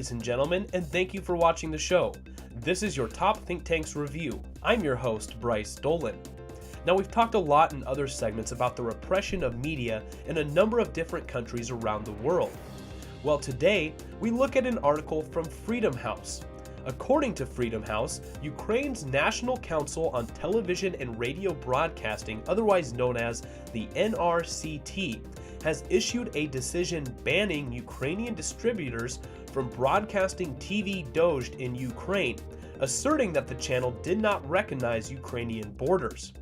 ladies and gentlemen, and thank you for watching the show. This is your Top Think Tanks review. I'm your host, Bryce Dolan. Now, we've talked a lot in other segments about the repression of media in a number of different countries around the world. Well, today, we look at an article from Freedom House. According to Freedom House, Ukraine's National Council on Television and Radio Broadcasting, otherwise known as the NRCT, has issued a decision banning Ukrainian distributors from broadcasting TV Dozhd in Ukraine, asserting that the channel did not recognize Ukrainian borders.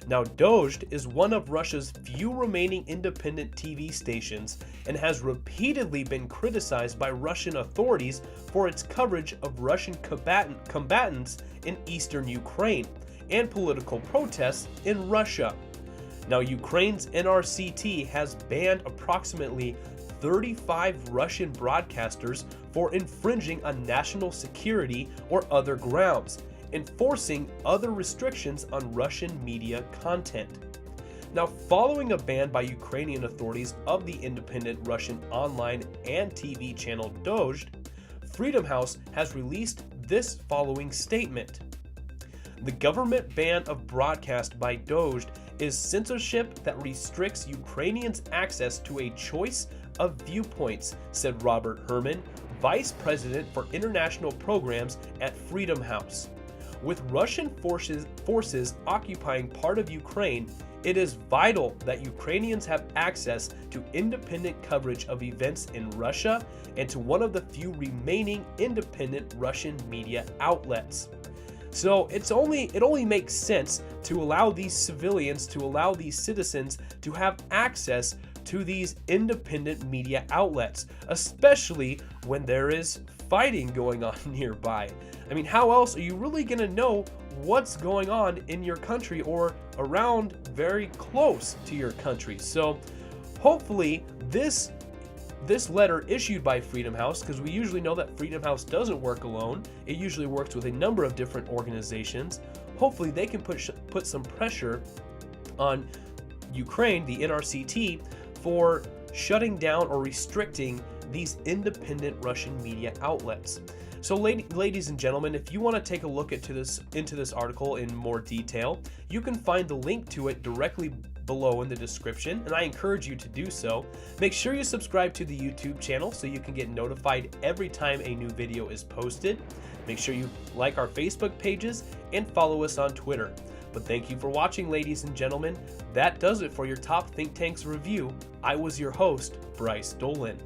Now, Dozhd is one of Russia's few remaining independent TV stations and has repeatedly been criticized by Russian authorities for its coverage of Russian combatants in eastern Ukraine and political protests in Russia. Now, Ukraine's NRCT has banned approximately 35 Russian broadcasters for infringing on national security or other grounds, enforcing other restrictions on Russian media content. Now, following a ban by Ukrainian authorities of the independent Russian online and TV channel Dozhd, Freedom House has released this following statement. The government ban of broadcast by Dozhd is censorship that restricts Ukrainians' access to a choice of viewpoints, said Robert Herman, Vice President for International Programs at Freedom House. With Russian forces occupying part of Ukraine, it is vital that Ukrainians have access to independent coverage of events in Russia and to one of the few remaining independent Russian media outlets. So it only makes sense to allow these civilians, to allow these citizens to have access to these independent media outlets, especially when there is fighting going on nearby. I mean, how else are you really going to know what's going on in your country or around very close to your country? So hopefully this letter issued by Freedom House, because we usually know that Freedom House doesn't work alone, it usually works with a number of different organizations. Hopefully they can put some pressure on Ukraine, the NRCT, for shutting down or restricting these independent Russian media outlets. So ladies and gentlemen, if you want to take a look into this article in more detail, you can find the link to it directly below in the description, and I encourage you to do so. Make sure you subscribe to the YouTube channel so you can get notified every time a new video is posted. Make sure you like our Facebook pages and follow us on Twitter. But thank you for watching, ladies and gentlemen. That does it for your Top Think Tanks review. I was your host, Bryce Dolan.